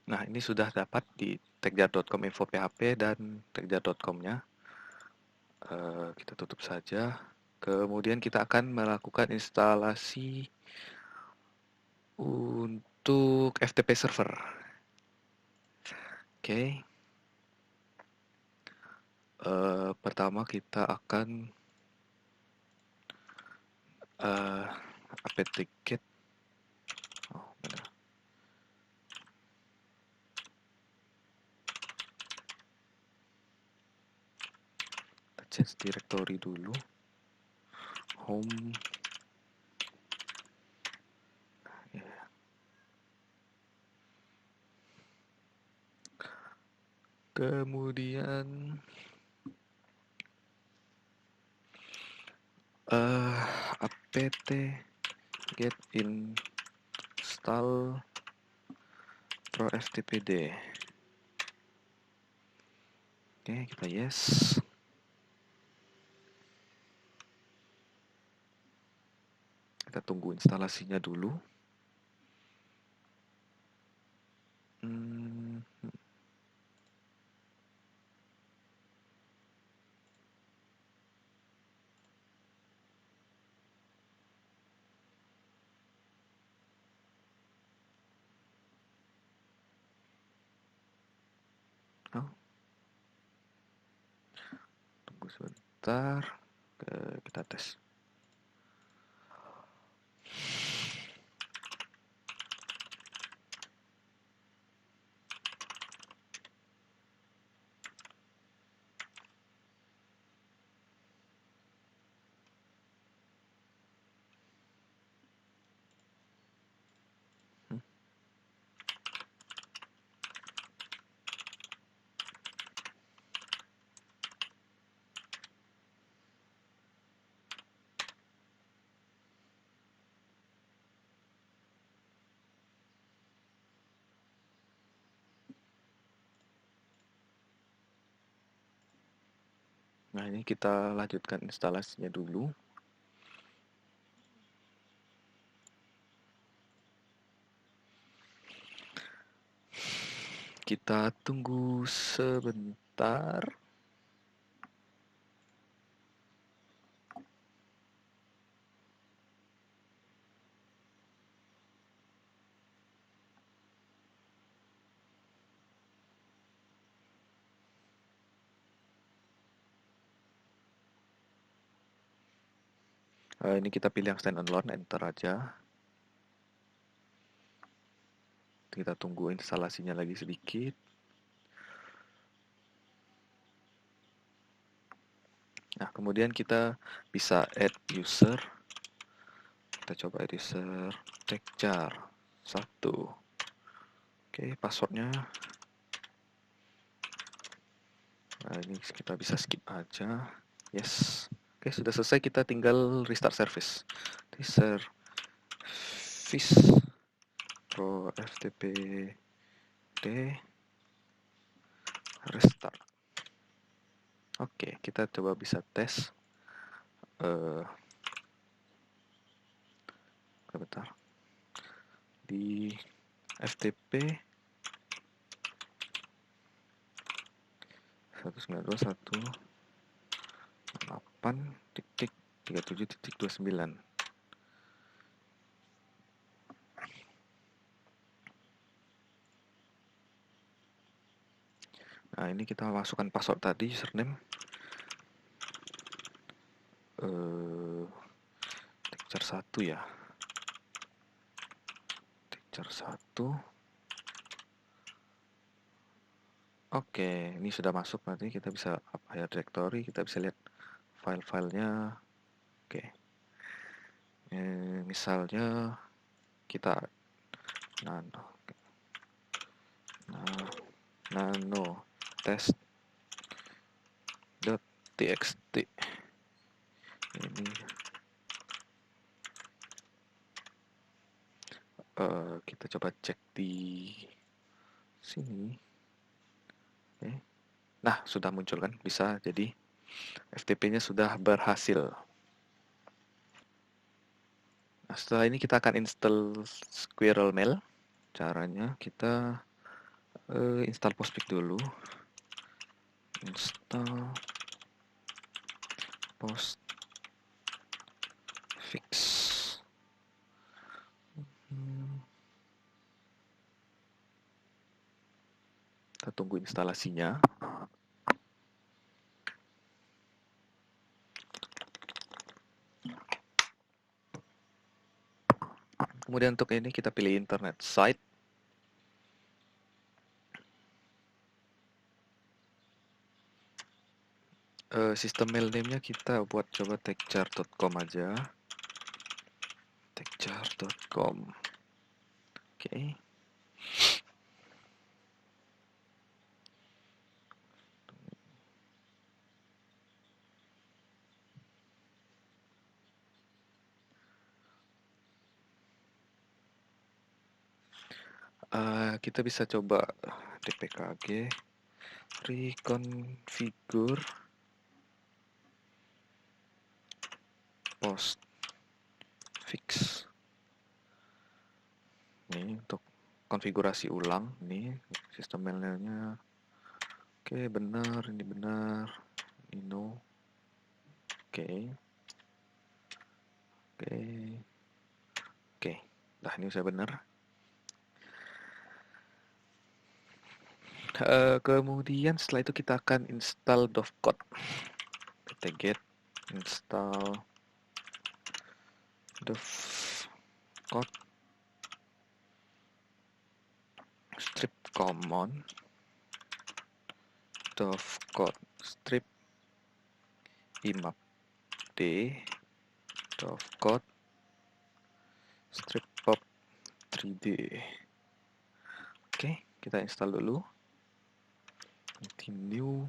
Nah, ini sudah dapat di tekjar.com info PHP dan tekjar.com-nya. Kita tutup saja. Kemudian kita akan melakukan instalasi untuk FTP server. Oke. Pertama kita akan apt-get. Oh, benar. Kita change directory dulu. Home. Kemudian apt get install pro ftpd. Oke, kita yes. Kita tunggu instalasinya dulu. Oh, tunggu sebentar. Kita tes. Nah, ini kita lanjutkan instalasinya dulu. Kita tunggu sebentar. Ini kita pilih yang stand alone, enter aja. Kita tunggu instalasinya lagi sedikit. Nah, kemudian kita bisa add user. Kita coba add user tekjar 1. Oke, passwordnya. Nah, ini kita bisa skip aja. Yes. Oke, sudah selesai. Kita tinggal restart service. Service pro ftpd restart. Oke, kita coba bisa tes. Bentar. Di ftp 192.168.37.29. Nah, ini kita masukkan password tadi, username. Tekjar 1 ya. Tekjar 1. Oke, ini sudah masuk. Nanti kita bisa hire directory, kita bisa lihat file-filenya. Oke. Misalnya kita nano test.txt. Ini kita coba cek di sini. Nah, sudah muncul kan? Bisa, jadi FTP-nya sudah berhasil. Nah, setelah ini kita akan install Squirrel Mail. Caranya kita Install Postfix dulu. Install Postfix. Kita tunggu instalasinya. Kemudian untuk ini kita pilih internet site. Sistem mail name-nya kita buat coba techjar.com aja. techjar.com. Oke. Kita bisa coba dpkg reconfigure postfix. Ini untuk konfigurasi ulang. Ini sistem mailnya. Oke, benar, ini benar, ini no. Oke, oke, oke. Nah, ini saya benar. Kemudian setelah itu kita akan install dovecot. Kita get install dovecot strip common dovecot strip imap d dovecot strip pop 3d. Oke, kita install dulu. Continue.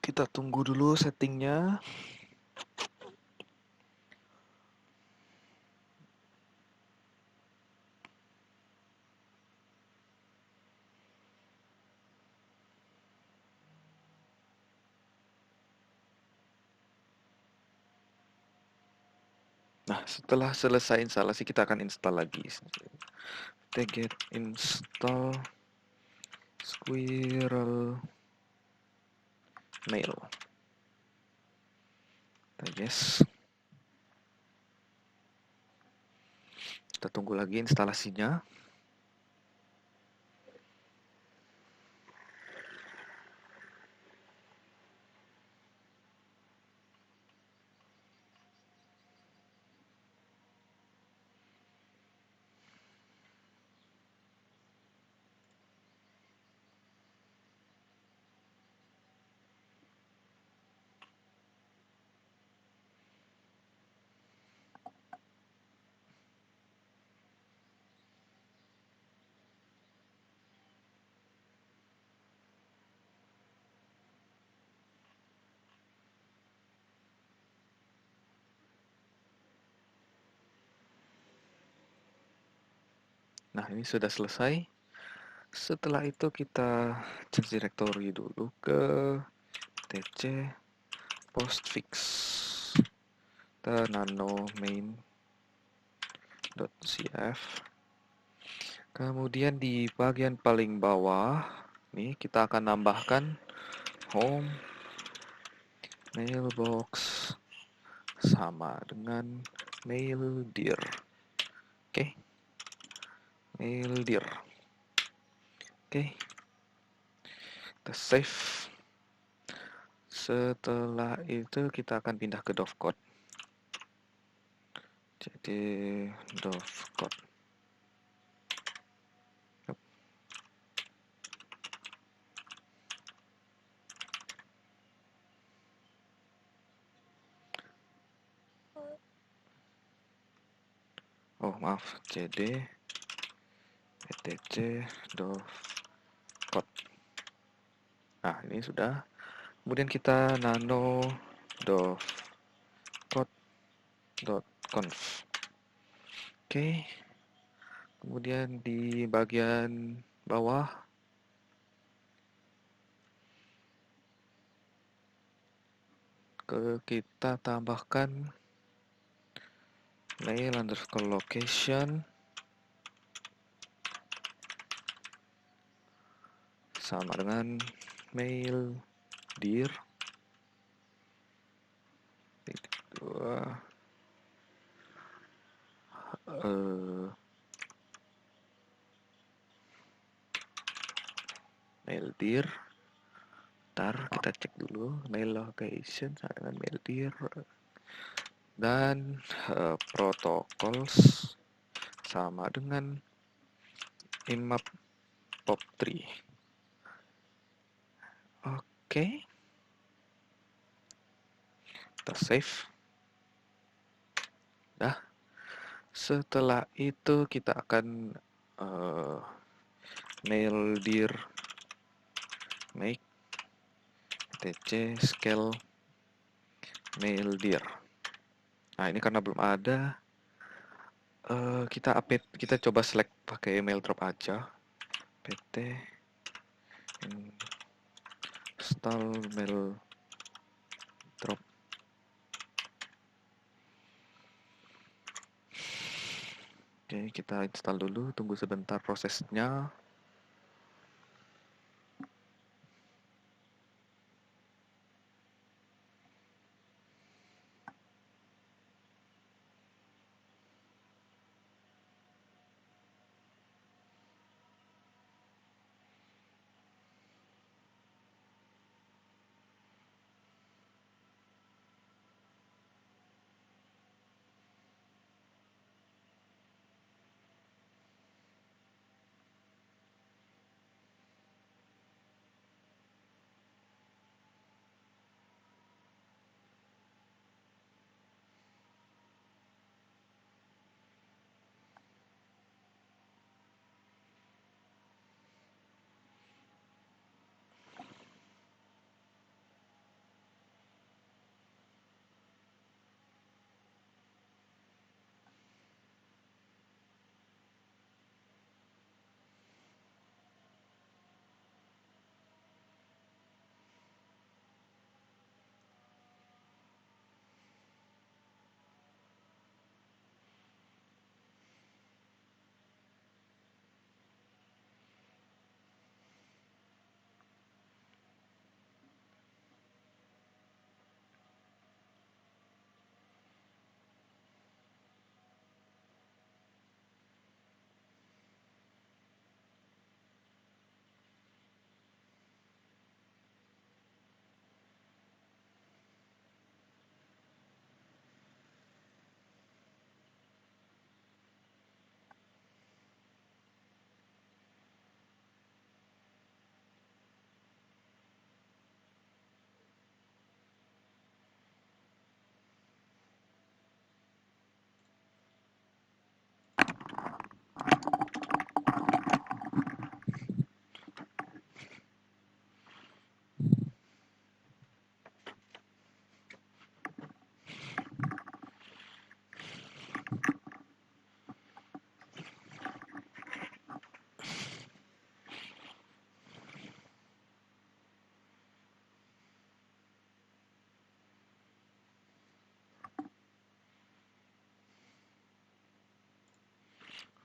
Kita tunggu dulu settingnya. Nah, setelah selesai instalasi kita akan install lagi. Kita get install squirrel mail. Kita yes. Kita tunggu lagi instalasinya. Nah, ini sudah selesai. Setelah itu kita change directory dulu ke tc postfix. Kita nano main.cf. Kemudian di bagian paling bawah, nih kita akan nambahkan home mailbox sama dengan mail dir. Oke. Mail dir. Oke. Kita save. Setelah itu kita akan pindah ke dovecot. Jadi dovecot. Oh maaf, cd etc dot code. Nah ini sudah. Kemudian kita nano dot code dot conf. Oke. Kemudian di bagian bawah kita tambahkan mail underscore location sama dengan mail dir dua mail dir. Ntar kita cek dulu mail location sama dengan mail dir dan protocols sama dengan imap pop3. Oke, kita save. Dah. Setelah itu kita akan mail dir make tc scale mail dir. Nah ini karena belum ada, kita update, kita coba select pakai mail drop aja. pt install mail drop. Oke, kita install dulu, tunggu sebentar prosesnya.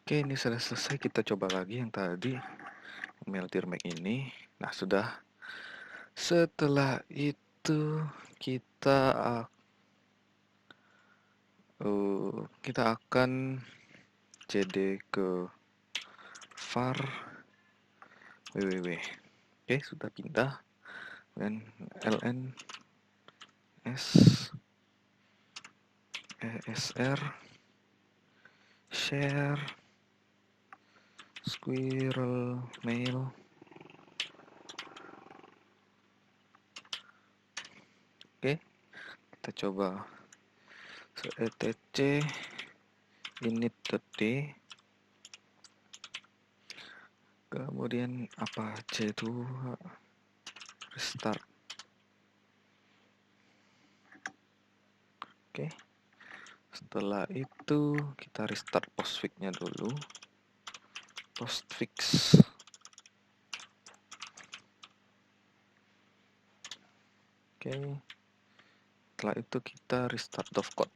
Oke, ini sudah selesai. Kita coba lagi yang tadi mail dir make ini. Nah, sudah. Setelah itu kita kita akan cd ke var www. Oke, sudah pindah dan ln s esr share squirrel mail. Oke, kita coba etc init.d, kemudian apa c2 restart. Oke, setelah itu kita restart postfix-nya dulu. Postfix. Oke, setelah itu kita restart dovecode.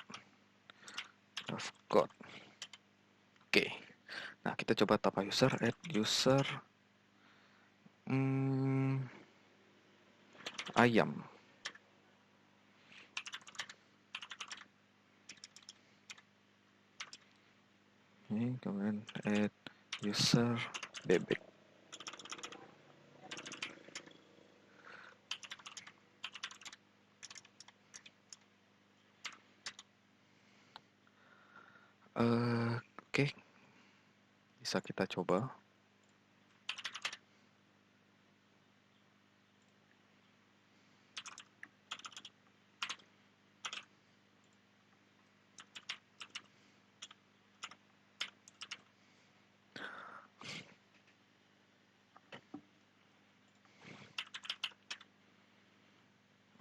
Oke, nah kita coba tapa user, add user ayam. Ini kemudian add user bebek. Oke, bisa kita coba.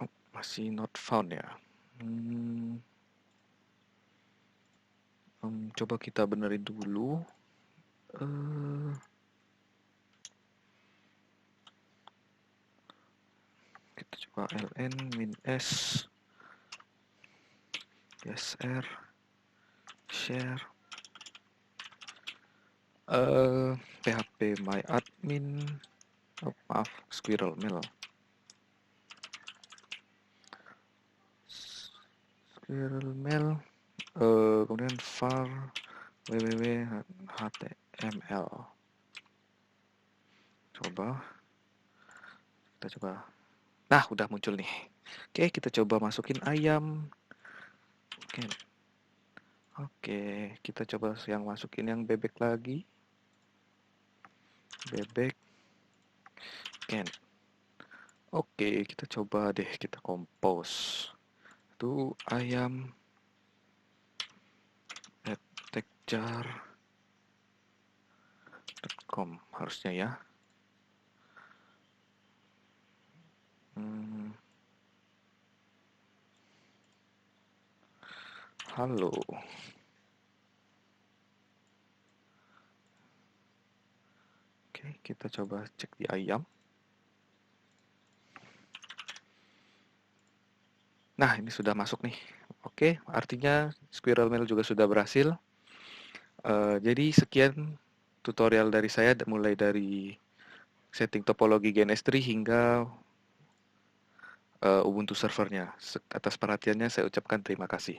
Oh, masih not found ya. Coba kita benerin dulu. Kita coba ln min s sr share php my admin. Oh, maaf, squirrel mail. Kemudian var www.html. Kita coba. Nah, udah muncul nih. Oke, kita coba masukin ayam. Oke, kita coba yang masukin yang bebek lagi. Bebek. Oke, kita coba deh, kita compose. Itu ayam techjar.com harusnya ya. Halo. Oke, kita coba cek di ayam. Nah, ini sudah masuk nih. Oke, artinya Squirrel Mail juga sudah berhasil. Jadi sekian tutorial dari saya, mulai dari setting topologi GNS3 hingga Ubuntu servernya. Atas perhatiannya saya ucapkan terima kasih.